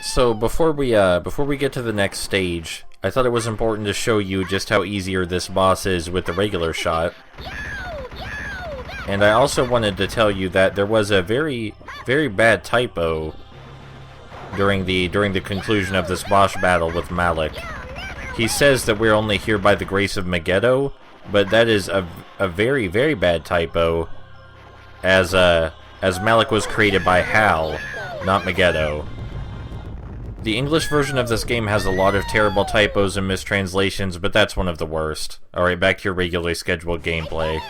So before we get to the next stage, I thought it was important to show you just how easier this boss is with the regular shot. And I also wanted to tell you that there was a very bad typo during the conclusion of this boss battle with Malik. He says that we're only here by the grace of Megiddo, but that is a very bad typo, as Malik was created by Hal, not Megiddo. The English version of this game has a lot of terrible typos and mistranslations, but that's one of the worst. Alright, back to your regularly scheduled gameplay.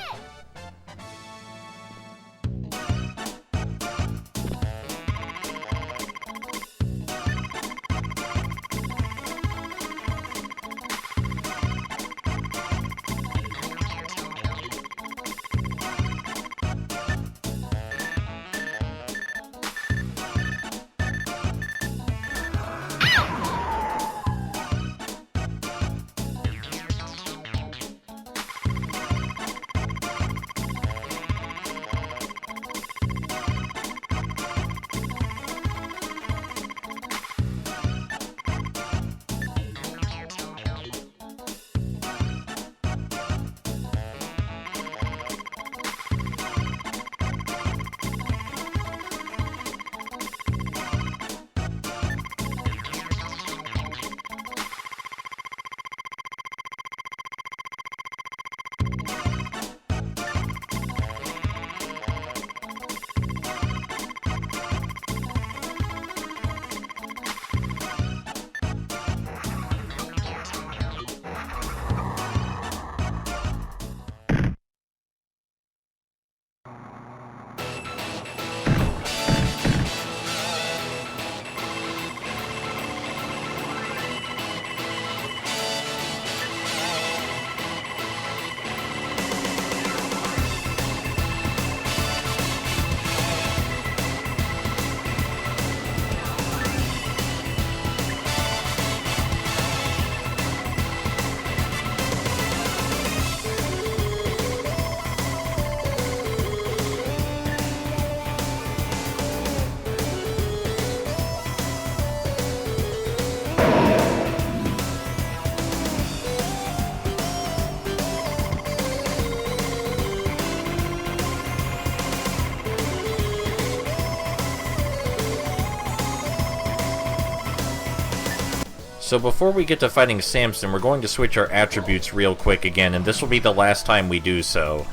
So before we get to fighting Samson, we're going to switch our attributes real quick again, and this will be the last time we do so.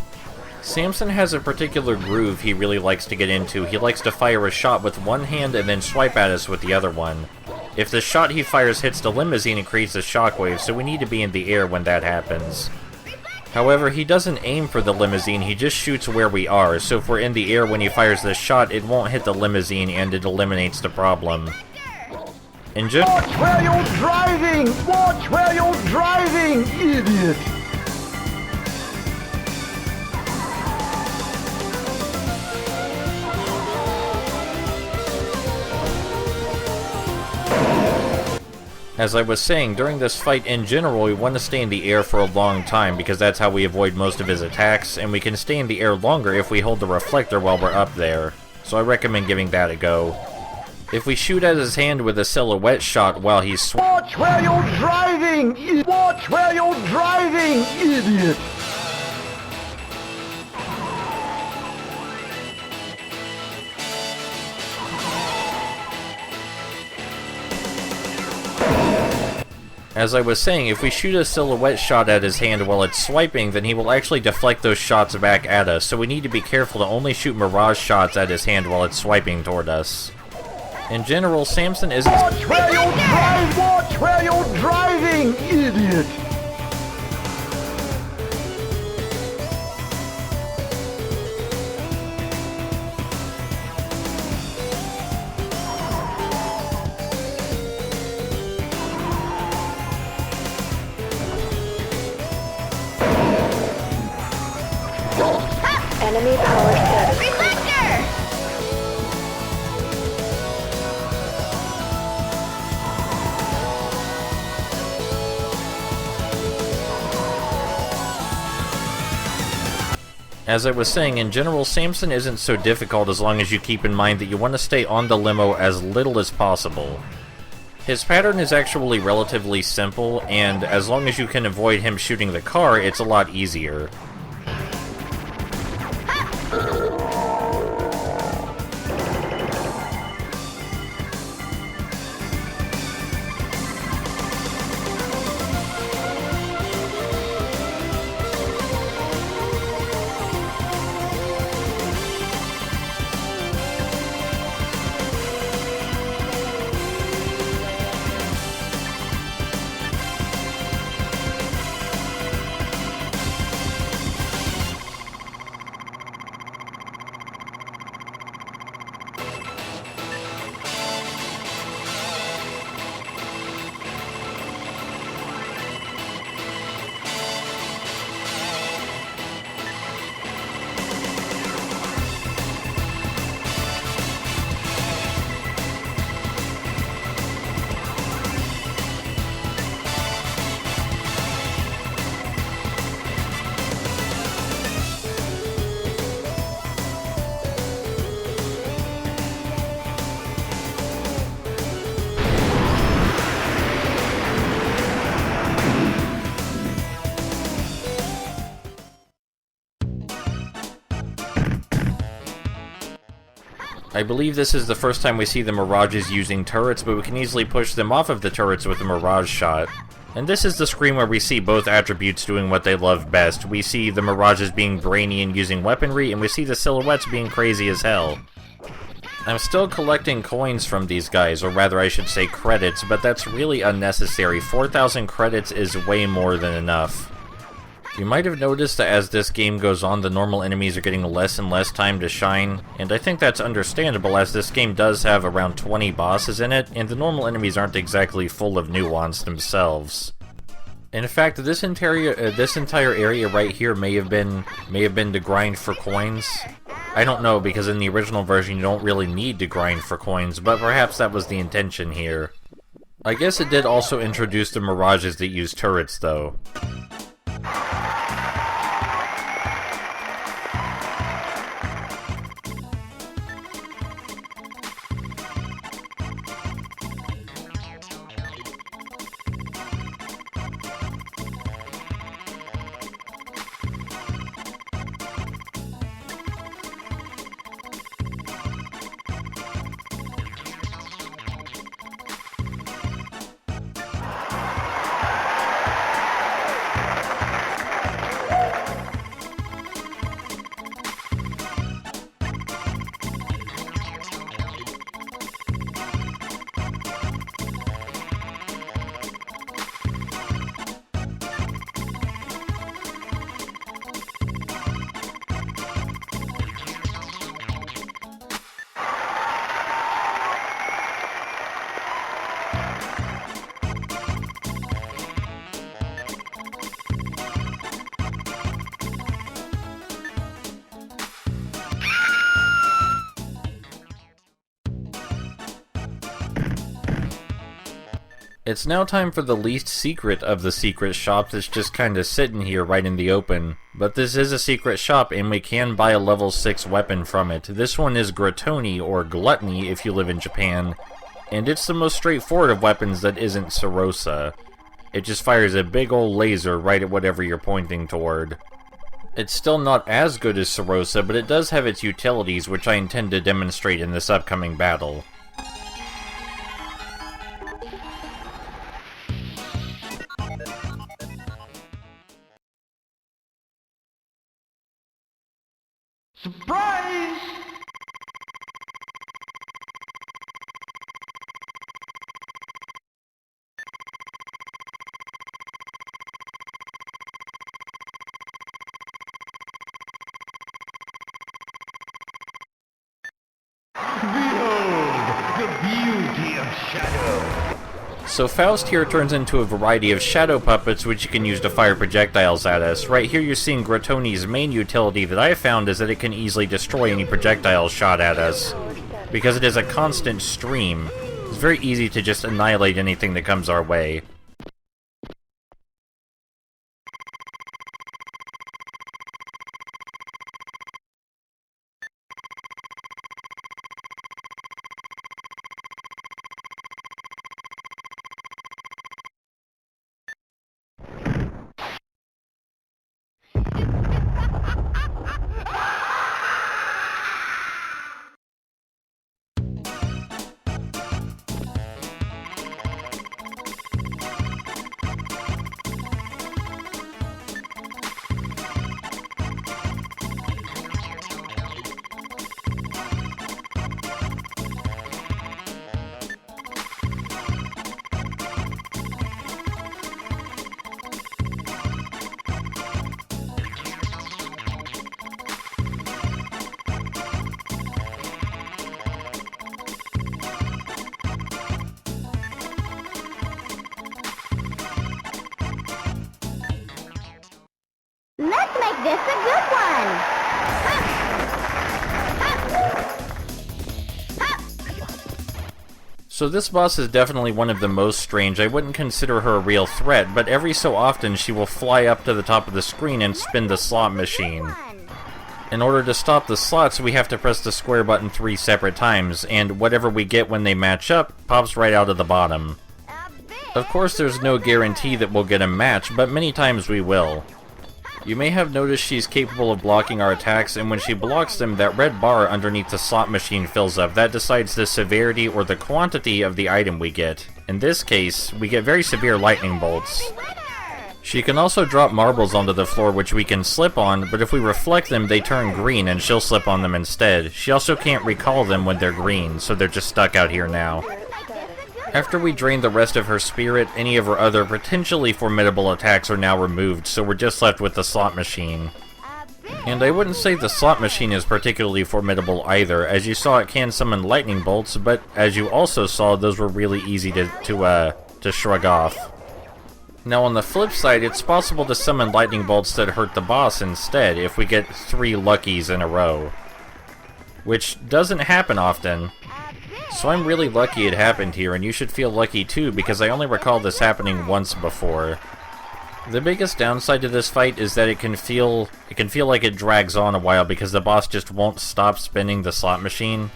Samson has a particular groove he really likes to get into. He likes to fire a shot with one hand and then swipe at us with the other one. If the shot he fires hits the limousine, it creates a shockwave, so we need to be in the air when that happens. However, he doesn't aim for the limousine, he just shoots where we are, so if we're in the air when he fires the shot, it won't hit the limousine and it eliminates the problem. Watch where you're driving! Watch where you're driving, idiot! As I was saying, during this fight in general, we want to stay in the air for a long time because that's how we avoid most of his attacks, and we can stay in the air longer if we hold the reflector while we're up there. So I recommend giving that a go. If we shoot at his hand with a silhouette shot while he's Watch where you're driving! Watch where you're driving, idiot! As I was saying, if we shoot a silhouette shot at his hand while it's swiping, then he will actually deflect those shots back at us, so we need to be careful to only shoot Mirage shots at his hand while it's swiping toward us. In general, Samson isn't— Watch where you're driving! Watch where you're driving, idiot! Enemy power status. Reflector! As I was saying, in general, Samson isn't so difficult as long as you keep in mind that you want to stay on the limo as little as possible. His pattern is actually relatively simple, and as long as you can avoid him shooting the car, it's a lot easier. I believe this is the first time we see the Mirages using turrets, but we can easily push them off of the turrets with a Mirage shot. And this is the screen where we see both attributes doing what they love best. We see the Mirages being brainy and using weaponry, and we see the silhouettes being crazy as hell. I'm still collecting coins from these guys, or rather I should say credits, but that's really unnecessary. 4,000 credits is way more than enough. You might have noticed that as this game goes on, the normal enemies are getting less and less time to shine, and I think that's understandable as this game does have around 20 bosses in it, and the normal enemies aren't exactly full of nuance themselves. In fact, this entire area right here may have been to grind for coins. I don't know, because in the original version you don't really need to grind for coins, but perhaps that was the intention here. I guess it did also introduce the Mirages that use turrets, though. It's now time for the least secret of the secret shop that's just kinda sitting here right in the open. But this is a secret shop and we can buy a level 6 weapon from it. This one is Gratoni, or Gluttony if you live in Japan. And it's the most straightforward of weapons that isn't Sarosa. It just fires a big ol' laser right at whatever you're pointing toward. It's still not as good as Sarosa, but it does have its utilities, which I intend to demonstrate in this upcoming battle. Surprise! Behold the beauty of shadow. So Faust here turns into a variety of shadow puppets which you can use to fire projectiles at us. Right here you're seeing Gratoni's main utility that I found is that it can easily destroy any projectiles shot at us. Because it is a constant stream, it's very easy to just annihilate anything that comes our way. make this a good one. So this boss is definitely one of the most strange. I wouldn't consider her a real threat, but every so often she will fly up to the top of the screen and spin the slot machine. In order to stop the slots, we have to press the square button 3 separate times, and whatever we get when they match up pops right out of the bottom. Of course, there's no guarantee that we'll get a match, but many times we will. You may have noticed she's capable of blocking our attacks, and when she blocks them, that red bar underneath the slot machine fills up. That decides the severity or the quantity of the item we get. In this case, we get very severe lightning bolts. She can also drop marbles onto the floor which we can slip on, but if we reflect them they turn green and she'll slip on them instead. She also can't recall them when they're green, so they're just stuck out here now. After we drain the rest of her spirit, any of her other potentially formidable attacks are now removed, so we're just left with the slot machine. And I wouldn't say the slot machine is particularly formidable either. As you saw, it can summon lightning bolts, but as you also saw, those were really easy to shrug off. Now on the flip side, it's possible to summon lightning bolts that hurt the boss instead, if we get 3 luckies in a row. Which doesn't happen often. So I'm really lucky it happened here, and you should feel lucky too, because I only recall this happening once before. The biggest downside to this fight is that it can feel like it drags on a while because the boss just won't stop spinning the slot machine.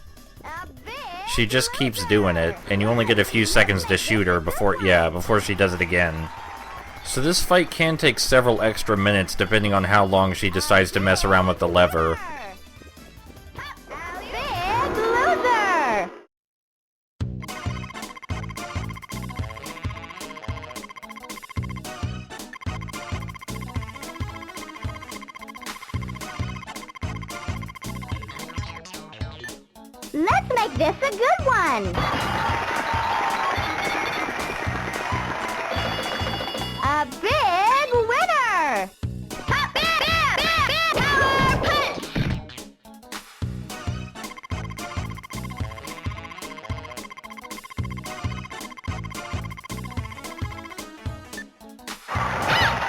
She just keeps doing it, and you only get a few seconds to shoot her before she does it again. So this fight can take several extra minutes depending on how long she decides to mess around with the lever. Big loser! Let's make this a good one. A big winner! Big power punch!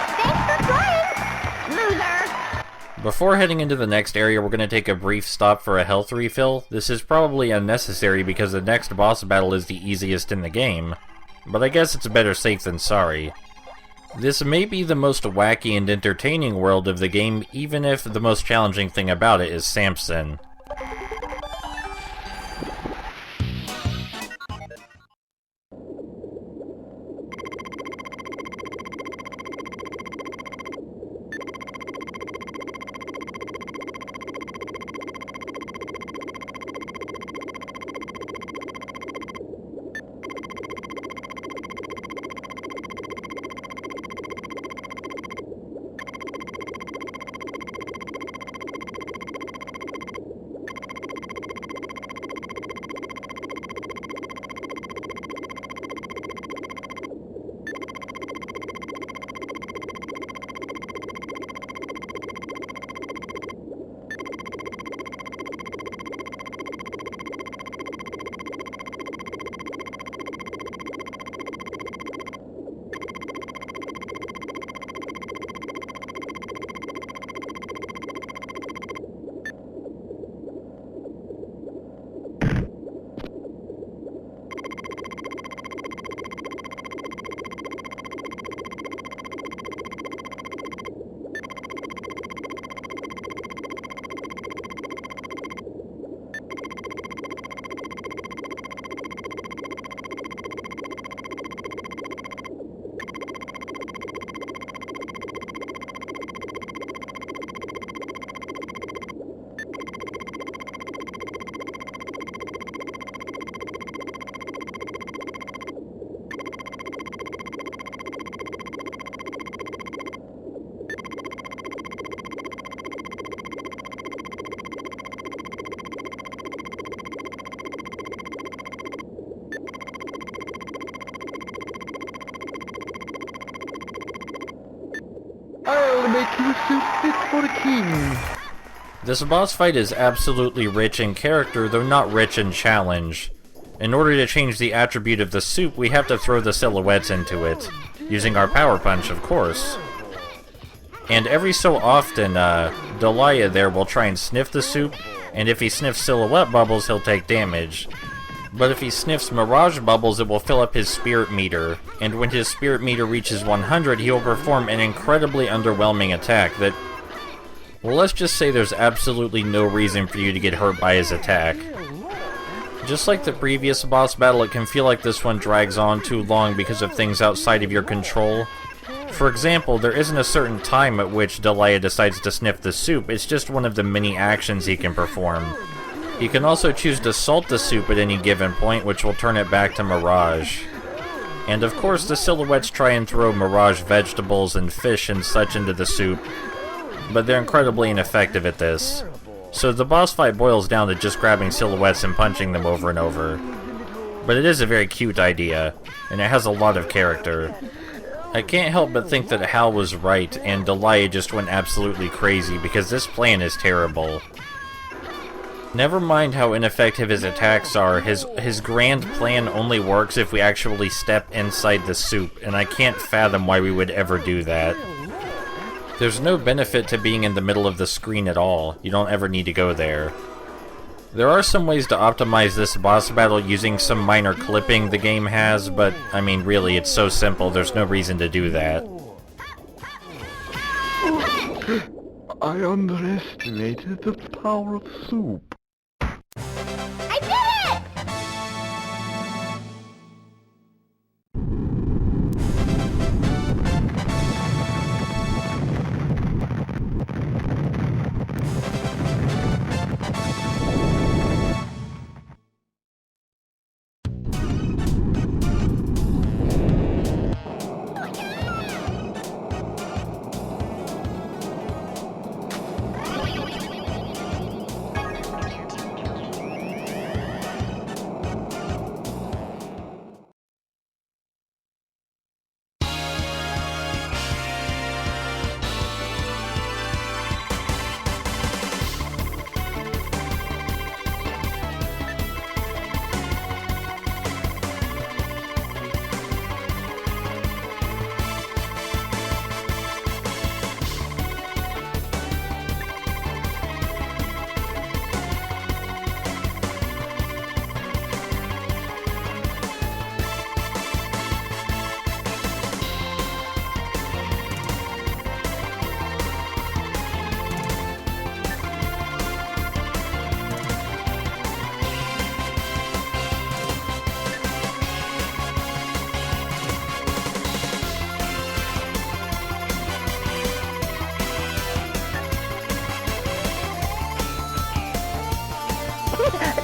Thanks for playing, loser! Before heading into the next area, we're going to take a brief stop for a health refill. This is probably unnecessary because the next boss battle is the easiest in the game, but I guess it's better safe than sorry. This may be the most wacky and entertaining world of the game, even if the most challenging thing about it is Samson. I'll make you soup fit for the king. This boss fight is absolutely rich in character, though not rich in challenge. In order to change the attribute of the soup, we have to throw the silhouettes into it, using our power punch, of course. And every so often, Delia there will try and sniff the soup, and if he sniffs Silhouette Bubbles, he'll take damage. But if he sniffs Mirage Bubbles, it will fill up his spirit meter, and when his spirit meter reaches 100, he will perform an incredibly underwhelming attack that... Well, let's just say there's absolutely no reason for you to get hurt by his attack. Just like the previous boss battle, it can feel like this one drags on too long because of things outside of your control. For example, there isn't a certain time at which Delia decides to sniff the soup, it's just one of the many actions he can perform. He can also choose to salt the soup at any given point, which will turn it back to Mirage. And of course, the silhouettes try and throw Mirage vegetables and fish and such into the soup, but they're incredibly ineffective at this. So the boss fight boils down to just grabbing silhouettes and punching them over and over. But it is a very cute idea, and it has a lot of character. I can't help but think that Hal was right, and Delia just went absolutely crazy, because this plan is terrible. Never mind how ineffective his attacks are, his grand plan only works if we actually step inside the soup, and I can't fathom why we would ever do that. There's no benefit to being in the middle of the screen at all. You don't ever need to go there. There are some ways to optimize this boss battle using some minor clipping the game has, but, I mean, really, it's so simple, there's no reason to do that. I underestimated the power of soup. I did it!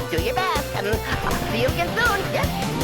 Do your best, and I'll see you again soon. Yes.